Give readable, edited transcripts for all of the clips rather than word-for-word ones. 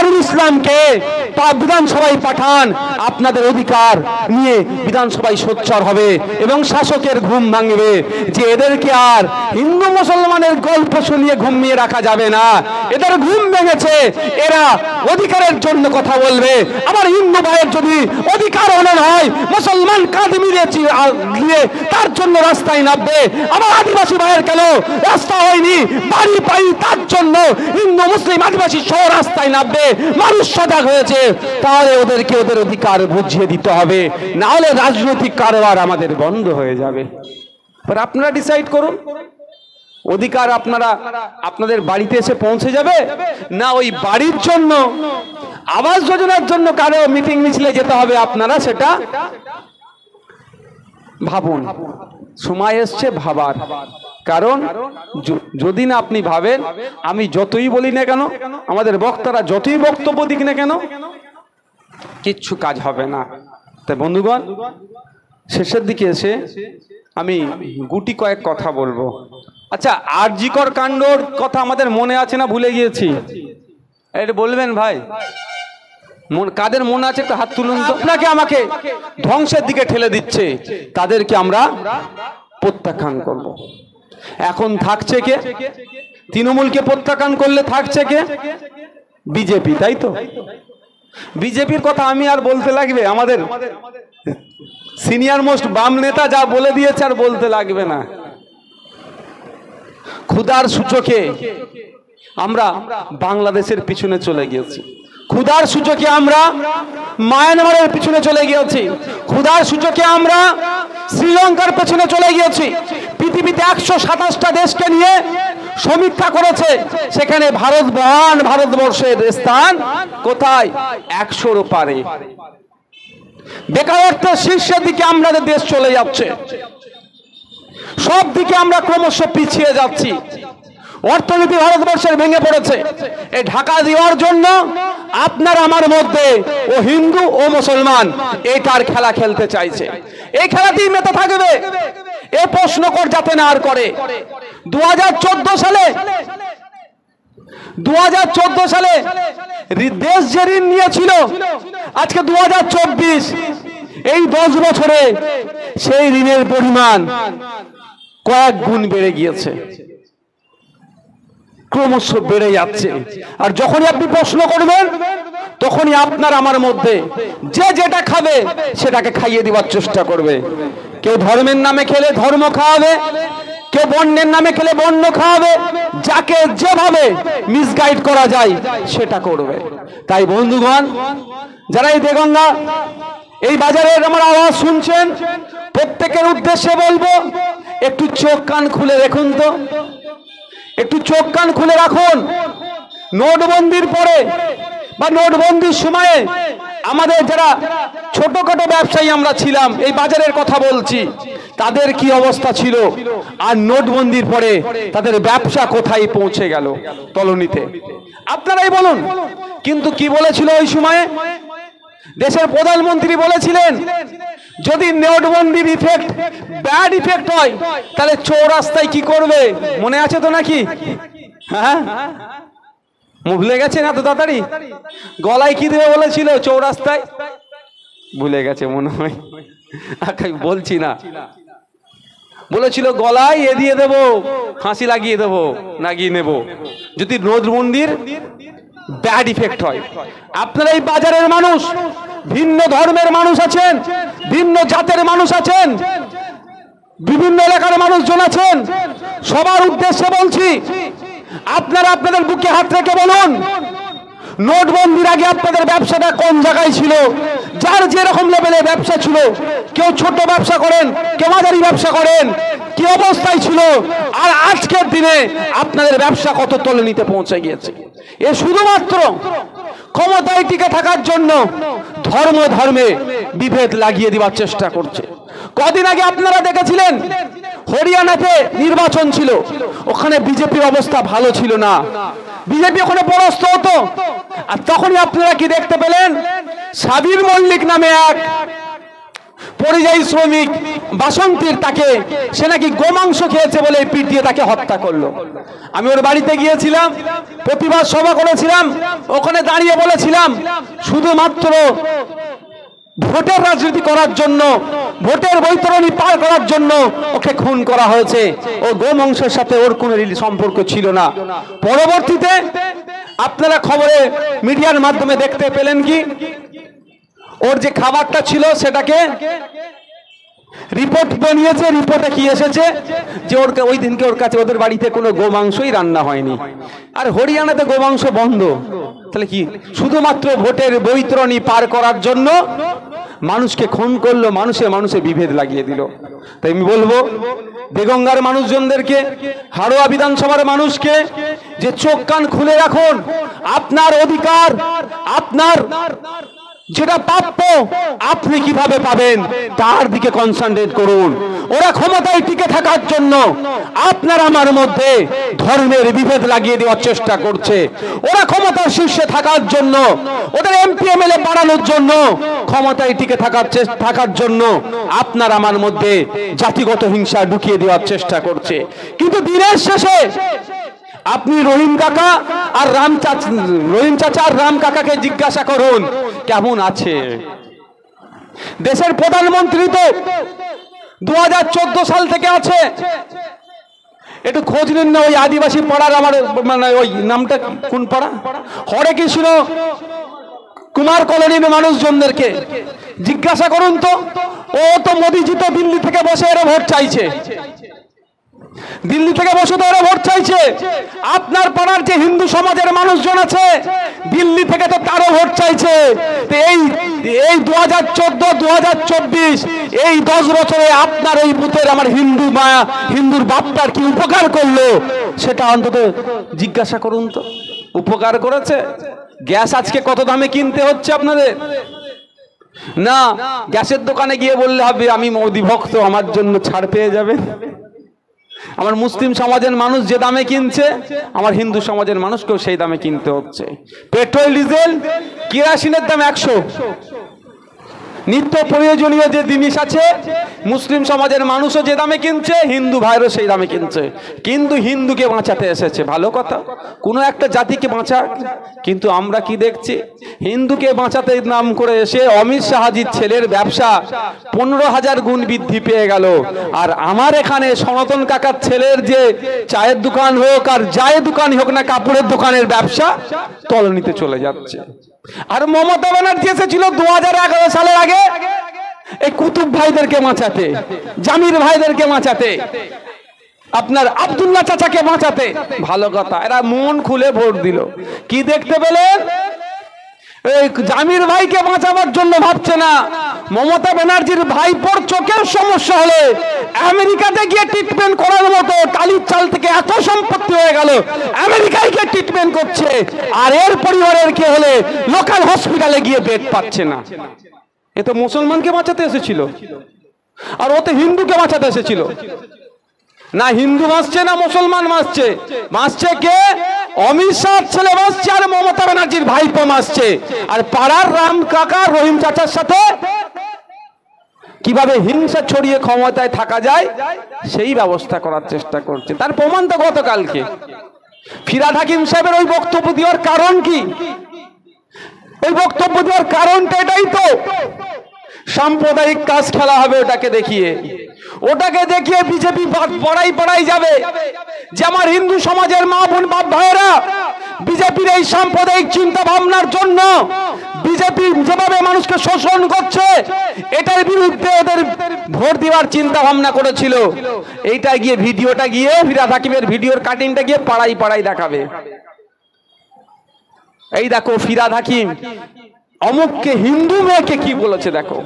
আমিনুল ইসলামকে বিধানসভায় পাঠান, আপনাদের অধিকার নিয়ে বিধানসভায় সোচ্চার হবে এবং শাসকের ঘুম ভাঙবে যে এদেরকে আর হিন্দু মুসলমানের গল্প শুনিয়ে ঘুমিয়ে রাখা যাবে না। এদের ঘুম ভেঙেছে, এরা অধিকারের জন্য কথা বলবে। আবার হিন্দু ভাইয়ের যদি অধিকার হনন হয়, মুসলমান কাঁধ মিলিয়ে তার জন্য রাস্তায় নামবে। আবার আদিবাসী ভাইয়ের কেন রাস্তা হয়নি, বাড়ি পাই তার জন্য হিন্দু মুসলিম আদিবাসী সহ রাস্তায় নামবে। মানুষ সজাগ হয়েছে, তাহলে ওদেরকে ওদের অধিকার বুঝিয়ে দিতে হবে, না হলে রাজনৈতিক কারবার আমাদের বন্ধ হয়ে যাবে। আপনারা ডিসাইড করুন, অধিকার আপনারা আপনাদের বাড়িতে এসে পৌঁছে যাবে, না ওই বাড়ির জন্য আবাস যোজনার জন্য কারো মিটিং মিছিলে যেতে হবে। আপনারা সেটা ভাবুন, সময় এসছে ভাবার। কারণ যদি না আপনি ভাবেন, আমি যতই বলি না কেন, আমাদের বক্তারা যতই বক্তব্য দিক না কেন, কিচ্ছু কাজ হবে না। তাই বন্ধুগণ, শেষের দিকে এসে আমি গুটি কয়েক কথা বলবো। আচ্ছা, আরজিকর কাণ্ডর কথা আমাদের মনে আছে না ভুলে গিয়েছি? এটা বলবেন ভাই, কাদের মনে আছে একটু হাত তুলুন তো। আপনাকে আমাকে ধ্বংসের দিকে ঠেলে দিচ্ছে, তাদেরকে আমরা প্রত্যাখ্যান করব। এখন থাকছে কে? তৃণমূলকে প্রত্যাখ্যান করলে থাকছে কে? বিজেপি, তাই তো? বিজেপির কথা আমি আর বলতে লাগবে? আমাদের সিনিয়র মোস্ট বাম নেতা যা বলে দিয়েছে আর বলতে লাগবে না। ক্ষুধার সূচকে আমরা বাংলাদেশের পিছনে চলে গিয়েছি, ক্ষুধার সূচকে আমরা মায়ানমারের পিছনে চলে গিয়েছি, ক্ষুধার সূচকে আমরা শ্রীলঙ্কার পেছনে চলে গিয়েছি। পৃথিবীতে 127টা দেশকে নিয়ে সমীক্ষা করেছে, সেখানে ভারতবর্ষের স্থান কোথায়? 100-র পারে। বেকারত্বের শীর্ষের দিকে আমাদের দেশ চলে যাচ্ছে, সব দিকে আমরা ক্রমশ পিছিয়ে যাচ্ছি। অর্থনীতি ভারতবর্ষের ভেঙে পড়েছে। এই ঢাকা দেওয়ার জন্য আপনার আমার মধ্যে ও হিন্দু ও মুসলমান এইটার খেলা খেলতে চাইছে। এই খেলাতেই মেতে থাকবে, এ প্রশ্ন কর যাতে না আর করে। 2014 সালে দেশ যে ঋণ নিয়েছিল, আজকে 2024 এই 10 বছরে সেই ঋণের পরিমাণ কয়েক গুণ বেড়ে গিয়েছে, ক্রমশ বেড়ে যাচ্ছে। আর যখনই আপনি প্রশ্ন করবেন, তখনই আপনার আমার মধ্যে যে যেটা খাবে সেটাকে খাইয়ে দেওয়ার চেষ্টা করবে। কেউ ধর্মের নামে খেলে ধর্ম খাওয়াবে, কেউ বর্ণের নামে খেলে বর্ণ খাওয়াবে, যাকে যেভাবে মিসগাইড করা যায় সেটা করবে। তাই বন্ধুগণ, যারা এই দেগঙ্গা এই বাজারের আমার আওয়াজ শুনছেন, প্রত্যেকের উদ্দেশ্যে বলবো, একটু চোখ কান খুলে দেখুন তো, একটু চোখ কান খুলে রাখুন। নোটবন্দির পরে বা নোটবন্দির সময়ে আমাদের যারা ছোটখাটো ব্যবসায়ী আমরা ছিলাম, এই বাজারের কথা বলছি, তাদের কি অবস্থা ছিল, আর নোটবন্দির পরে তাদের ব্যবসা কোথায় পৌঁছে গেল তলনিতে, আপনারাই বলুন। কিন্তু কি বলেছিল ওই সময়ে? দেশের প্রধানমন্ত্রী বলেছিলেন, যদি নোটবন্দির ইফেক্ট ব্যাড ইফেক্ট হয়, তাহলে চৌরাস্তায় কি করবে? মনে আছে তো নাকি? হ্যাঁ, ভুলে গেছেন এত তাড়াতাড়ি? গলায় কি দেবে বলেছিল চৌরাস্তায়? ভুলে গেছে মনে হয়, বলছি না। বলেছিল গলায় এ দিয়ে দেবো, ফাঁসি লাগিয়ে দেবো, লাগিয়ে নেব যদি নোটবন্দির ব্যাড ইফেক্ট হয়। আপনারা এই বাজারের মানুষ, ভিন্ন ধর্মের মানুষ আছেন, ভিন্ন জাতের মানুষ আছেন, বিভিন্ন এলাকার মানুষজন আছেন, সবার উদ্দেশ্যে বলছি, আপনারা আপনাদের বুকে হাত রেখে বলুন, নোটবন্দির আগে আপনাদের ব্যবসাটা কোন জায়গায় ছিল? যার যেরকম লেভেলে ব্যবসা ছিল, কেউ ছোট ব্যবসা করেন, কেউ মাঝারি ব্যবসা করেন, কি অবস্থায় ছিল, আর আজকের দিনে আপনাদের ব্যবসা কত তলনিতে পৌঁছে গিয়েছে। এ শুধুমাত্র ক্ষমতায় টিকে থাকার জন্য ধর্মে বিভেদ লাগিয়ে দেওয়ার চেষ্টা করছে। কদিন আগে আপনারা দেখেছিলেন হরিয়ানাতে নির্বাচন ছিল, ওখানে বিজেপির অবস্থা ভালো ছিল না, বিজেপি ওখানে পরাস্ত হতো। আর তখনই আপনারা কি দেখতে পেলেন? সাবির মল্লিক নামে এক পরিযায়ী শ্রমিক বাসন্তীর তাকে সে নাকি গোমাংস খেয়েছে বলে পিটিয়ে তাকে হত্যা করলো। আমি ওর বাড়িতে গিয়েছিলাম, প্রতিবাদ সভা করেছিলাম, ওখানে দাঁড়িয়ে বলেছিলাম শুধুমাত্র ভোটের রাজনীতি করার জন্য, ভোটের বৈতরণী পার করার জন্য ওকে খুন করা হয়েছে। ও গোমাংসের সাথে ওর কোনো সম্পর্ক ছিল না। পরবর্তীতে আপনারা খবরে মিডিয়ার মাধ্যমে দেখতে পেলেন কি, ওর যে খাবারটা ছিল সেটাকে রিপোর্ট বানিয়েছে, রিপোর্টে কি এসেছে যে ওর ওই দিনকে ওর কাছে ওদের বাড়িতে কোনো গোমাংসই রান্না হয়নি। আর হরিয়ানাতে গোমাংস বন্ধ, তাহলে কি শুধুমাত্র ভোটের বৈতরণী পার করার জন্য মানুষকে খুন করলো, মানুষে মানুষে বিভেদ লাগিয়ে দিল। তাই আমি বলবো দেগঙ্গার মানুষজনদেরকে, হাড়োয়া বিধানসভার মানুষকে যে চোখ কান খুলে রাখুন, আপনার অধিকার, আপনার যেটা প্রাপ্য আপনি কিভাবে পাবেন তার দিকে কনসেন্ট্রেট করুন। ওরা ক্ষমতায় টিকে থাকার জন্য আপনার আমার মধ্যে ধর্মের বিভেদ লাগিয়ে দেওয়ার চেষ্টা করছে। ওরা ক্ষমতার শীর্ষে থাকার জন্য, ওদের এমপি এমএলএ বাড়ানোর জন্য, ক্ষমতায় টিকে থাকার জন্য আপনার আমার মধ্যে জাতিগত হিংসা ঢুকিয়ে দেওয়ার চেষ্টা করছে। কিন্তু দিনের শেষে আপনি রহিম কাকা আর রহিম চাচা আর রাম কাকাকে জিজ্ঞাসা করুন কেমন আছে। দেশের প্রধানমন্ত্রী তো 2014 সাল থেকে আছে। একটু খোঁজ নিন না ওই আদিবাসী পাড়ার, আমার মানে ওই নামটা কোন পাড়া, হরে কৃষ্ণ কুমার কলোনির মানুষজনদেরকে জিজ্ঞাসা করুন তো। ও তো মোদিজি তো দিল্লি থেকে বসে এরা ভোট চাইছে, দিল্লি থেকে বসে তো ওরা ভোট চাইছে। আপনার পাড়ার যে হিন্দু সমাজের মানুষজন আছে দিল্লি থেকে তো তারও ভোট চাইছে। এই 2014, 2024 এই 10 বছরে আপনার এই বুথের আমার হিন্দুর বাপটার কি উপকার করলো সেটা অন্তত জিজ্ঞাসা করুন তো। উপকার করেছে? গ্যাস আজকে কত দামে কিনতে হচ্ছে আপনাদের? না, গ্যাসের দোকানে গিয়ে বললে হবে আমি মোদি ভক্ত, আমার জন্য ছাড় পেয়ে যাবে। আমার মুসলিম সমাজের মানুষ যে দামে কিনছে আমার হিন্দু সমাজের মানুষকেও সেই দামে কিনতে হচ্ছে। পেট্রোল ডিজেল কেরোসিনের দাম 100। নিত্য প্রয়োজনীয় যে জিনিস আছে মুসলিম সমাজের মানুষও যে দামে কিনছে, হিন্দু ভাইরও সেই দামে কিনছে। কিন্তু হিন্দুকে বাঁচাতে এসেছে, ভালো কথা, কোনো একটা জাতিকে বাঁচা। কিন্তু আমরা কি দেখছি, হিন্দুকে বাঁচাতে নাম করে এসে অমিত শাহজির ছেলের ব্যবসা 15,000 গুণ বৃদ্ধি পেয়ে গেল। আর আমার এখানে সনাতন কাকার ছেলের যে চায়ের দোকান হোক আর যাই দোকান হোক না, কাপড়ের দোকানের ব্যবসা তলানিতে চলে যাচ্ছে। আর মমতা ব্যানার্জি এসেছিল 2011 সালের আগে এই কুতুব ভাইদেরকে বাঁচাতে, জামির ভাইদেরকে বাঁচাতে, আপনার আব্দুল্লাহ চাচাকে বাঁচাতে। ভালো কথা, এরা মন খুলে ভোট দিল। কি দেখতে পেলেন? এই জামির ভাইকে বাঁচাবার জন্য ভাবছে না, মমতা ব্যানার্জির ভাইপোর চোখের সমস্যা হলে আমেরিকাতে গিয়ে ট্রিটমেন্ট করার মতো টালির চাল থেকে এত সম্পত্তি হয়ে গেল, আমেরিকায় গিয়ে ট্রিটমেন্ট করছে। আর এর পরিবারের কে হলে লোকাল হসপিটালে গিয়ে বেড পাচ্ছে না। এ তো মুসলমানকে বাঁচাতে এসেছিল, আর ও তো হিন্দুকে বাঁচাতে এসেছিল। না হিন্দু বাঁচছে না মুসলমান বাঁচছে, বাঁচছে কে? অমিত শাহর ছেলে বাঁচছে আর মমতা ব্যানার্জির ভাইপো বাঁচছে। আর পাড়ার রাম কাকা রহিম চাচার সাথে কিভাবে হিংসা ছড়িয়ে ক্ষমতায় থাকা যায় সেই ব্যবস্থা করার চেষ্টা করছে। তার প্রমাণ তো গতকালকে ফিরহাদ হাকিম সাহেবের ওই বক্তব্য দেওয়ার কারণ কি? ওই বক্তব্য দেওয়ার কারণটা এটাই তো, সাম্প্রদায়িক কাজ খেলা হবে ওটাকে দেখিয়ে। ওটাকে দেখিয়ে বিজেপি পড়াই যাবে যে আমার হিন্দু সমাজের মা বোন বাপ ভাইয়েরা বিজেপির এই সাম্প্রদায়িক চিন্তা ভাবনার জন্য বিজেপি যেভাবে মানুষকে শোষণ করছে এটার বিরুদ্ধে ওদের ভোট দেওয়ার চিন্তা ভাবনা করেছিল। এইটা গিয়ে ভিডিওটা গিয়ে ফিরহাদ হাকিমের ভিডিওর কাটিংটা গিয়ে পাড়াই দেখাবে। এই দেখো ফিরহাদ হাকিম অমুককে হিন্দু মেয়েকে কি বলেছে দেখো,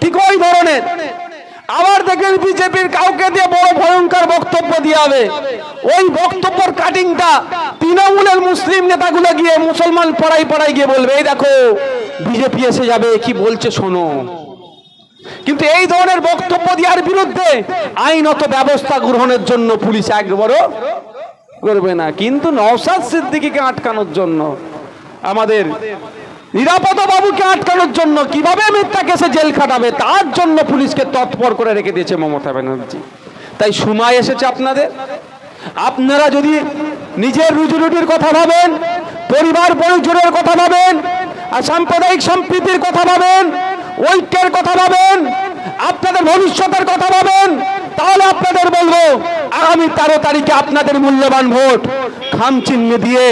ঠিক ওই ধরনের। আবার দেখবেন বিজেপির কাউকে দিয়ে বড় ভয়ঙ্কর বক্তব্য দিয়ে হবে, ওই বক্তব্যের কাটিংটা তৃণমূলের মুসলিম নেতাগুলো গিয়ে মুসলমান পাড়ায় গিয়ে বলবে এই দেখো বিজেপি এসে যাবে কি বলছে শোনো। কিন্তু এই ধরনের বক্তব্য দেওয়ার বিরুদ্ধে আইনত ব্যবস্থা গ্রহণের জন্য পুলিশ একবারও করবে না। কিন্তু নওশাদ সিদ্দিকীকে আটকানোর জন্য আমাদের নিরাপদ বাবুকে আটকানোর জন্য কিভাবে মিথ্যা কেসে জেল খাটাবে তার জন্য পুলিশকে তৎপর করে রেখে দিয়েছে মমতা ব্যানার্জি। তাই সময় এসেছে আপনাদের, আপনারা যদি নিজের রুজি রুটির কথা ভাবেন, পরিবার পরিজনের কথা ভাবেন, আর সাম্প্রদায়িক সম্প্রীতির কথা ভাবেন, ঐক্যের কথা ভাবেন, আপনাদের ভবিষ্যতের কথা ভাবেন, তাহলে আপনাদের বলবো আগামী 13 তারিখে আপনাদের মূল্যবান ভোট খাম চিহ্ন দিয়ে